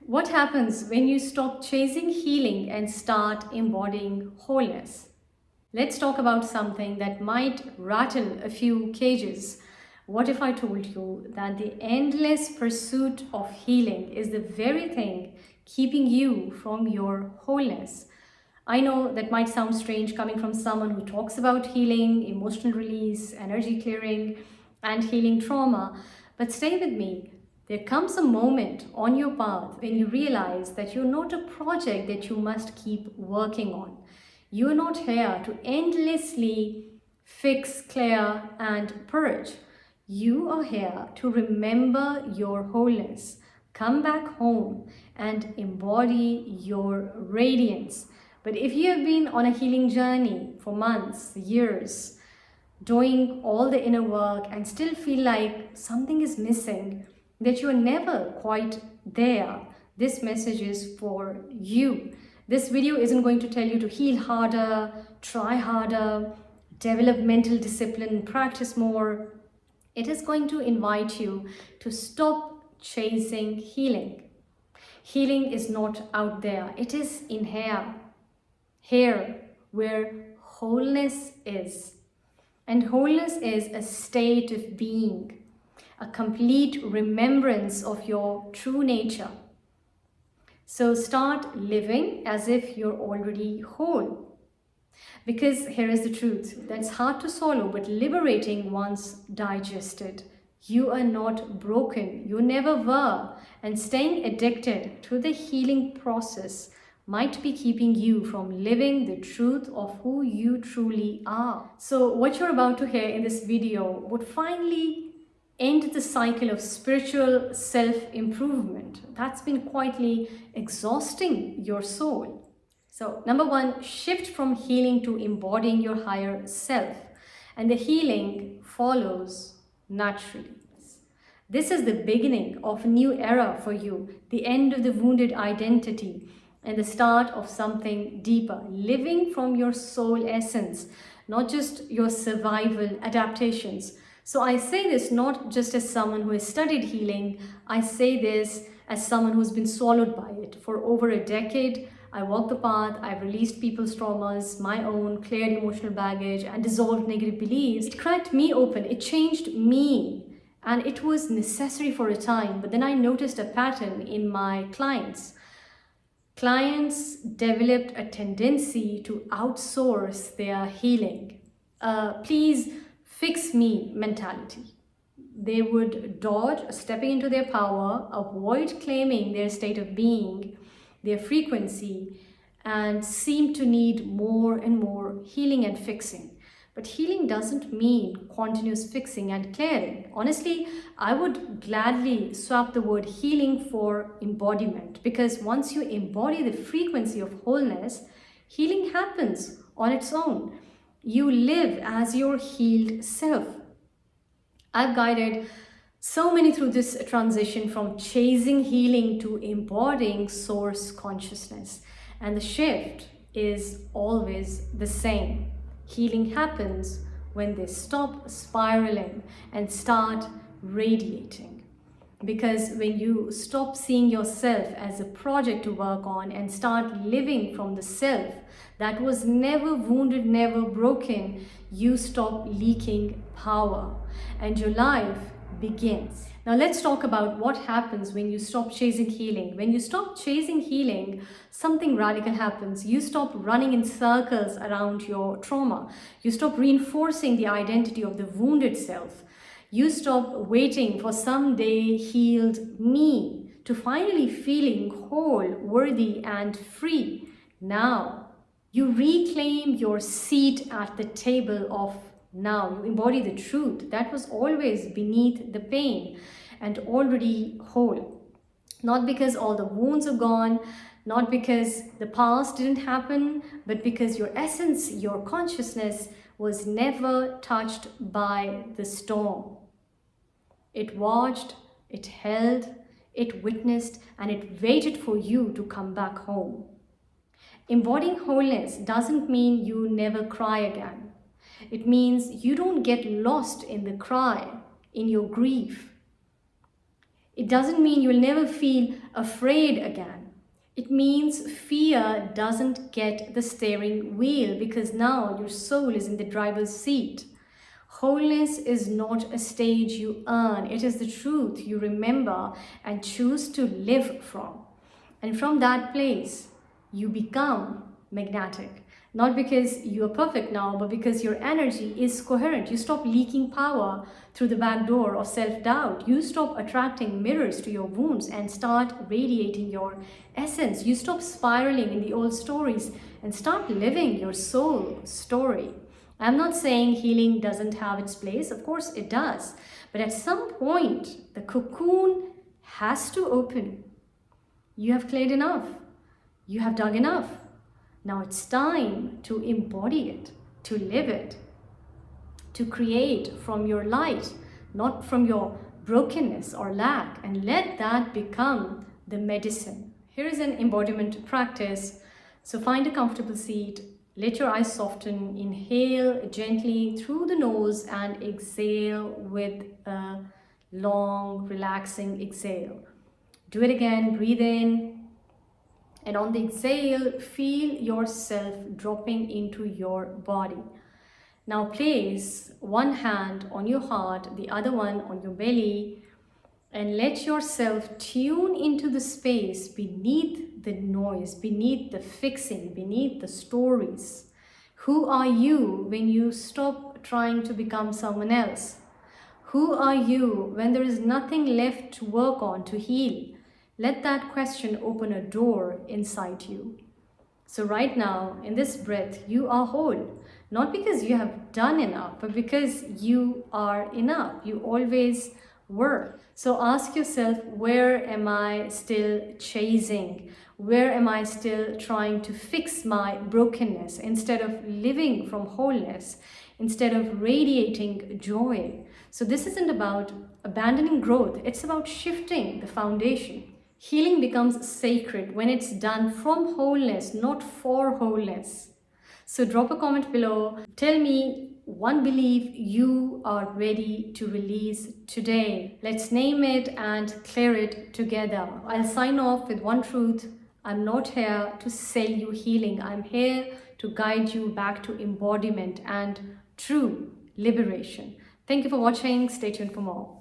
What happens when you stop chasing healing and start embodying wholeness? Let's talk about something that might rattle a few cages. What if I told you that the endless pursuit of healing is the very thing keeping you from your wholeness? I know that might sound strange coming from someone who talks about healing, emotional release, energy clearing, and healing trauma, but stay with me. There comes a moment on your path when you realize that you're not a project that you must keep working on. You're not here to endlessly fix, clear, and purge. You are here to remember your wholeness, come back home, and embody your radiance. But if you have been on a healing journey for months, years, doing all the inner work and still feel like something is missing, that you are never quite there, this message is for you. This video isn't going to tell you to heal harder, try harder, develop mental discipline, practice more. It is going to invite you to stop chasing healing. Healing is not out there, it is in here where wholeness is. And wholeness is a state of being, a complete remembrance of your true nature. So start living as if you're already whole. Because here is the truth that's hard to swallow but liberating once digested. You are not broken, you never were, and staying addicted to the healing process might be keeping you from living the truth of who you truly are. So what you're about to hear in this video would finally end the cycle of spiritual self-improvement that's been quietly exhausting your soul. So number one, shift from healing to embodying your higher self, and the healing follows naturally. This is the beginning of a new era for you, the end of the wounded identity and the start of something deeper, living from your soul essence, not just your survival adaptations. So I say this not just as someone who has studied healing, I say this as someone who's been swallowed by it. For over a decade, I walked the path, I've released people's traumas, my own, cleared emotional baggage, and dissolved negative beliefs. It cracked me open, it changed me, and it was necessary for a time. But then I noticed a pattern in my clients. Clients developed a tendency to outsource their healing. Please fix me mentality. They would dodge stepping into their power, avoid claiming their state of being, their frequency, and seem to need more and more healing and fixing. But healing doesn't mean continuous fixing and clearing. Honestly, I would gladly swap the word healing for embodiment, because once you embody the frequency of wholeness, healing happens on its own. You live as your healed self. I've guided so many through this transition from chasing healing to embodying source consciousness. And the shift is always the same. Healing happens when they stop spiraling and start radiating. Because when you stop seeing yourself as a project to work on and start living from the self that was never wounded, never broken, you stop leaking power and your life begins. Now let's talk about what happens when you stop chasing healing. When you stop chasing healing, something radical happens. You stop running in circles around your trauma. You stop reinforcing the identity of the wounded self. You stop waiting for someday healed me to finally feeling whole, worthy, and free. Now, you reclaim your seat at the table of now. You embody the truth that was always beneath the pain and already whole. Not because all the wounds are gone, not because the past didn't happen, but because your essence, your consciousness was never touched by the storm. It watched, it held, it witnessed, and it waited for you to come back home. Embodying wholeness doesn't mean you never cry again. It means you don't get lost in the cry, in your grief. It doesn't mean you'll never feel afraid again. It means fear doesn't get the steering wheel because now your soul is in the driver's seat. Wholeness is not a stage you earn, it is the truth you remember and choose to live from. And from that place, you become magnetic. Not because you are perfect now, but because your energy is coherent. You stop leaking power through the back door of self-doubt. You stop attracting mirrors to your wounds and start radiating your essence. You stop spiraling in the old stories and start living your soul story. I'm not saying healing doesn't have its place. Of course it does. But at some point, the cocoon has to open. You have cleared enough. You have dug enough. Now it's time to embody it, to live it, to create from your light, not from your brokenness or lack, and let that become the medicine. Here is an embodiment practice. So find a comfortable seat, let your eyes soften, inhale gently through the nose and exhale with a long, relaxing exhale. Do it again, breathe in. And on the exhale, feel yourself dropping into your body. Now place one hand on your heart, the other one on your belly, and let yourself tune into the space beneath the noise, beneath the fixing, beneath the stories. Who are you when you stop trying to become someone else? Who are you when there is nothing left to work on, to heal? Let that question open a door inside you. So right now, in this breath, you are whole. Not because you have done enough, but because you are enough. You always were. So ask yourself, where am I still chasing? Where am I still trying to fix my brokenness instead of living from wholeness, instead of radiating joy? So this isn't about abandoning growth. It's about shifting the foundation. Healing becomes sacred when it's done from wholeness, not for wholeness. So drop a comment below. Tell me one belief you are ready to release today. Let's name it and clear it together. I'll sign off with one truth. I'm not here to sell you healing. I'm here to guide you back to embodiment and true liberation. Thank you for watching. Stay tuned for more.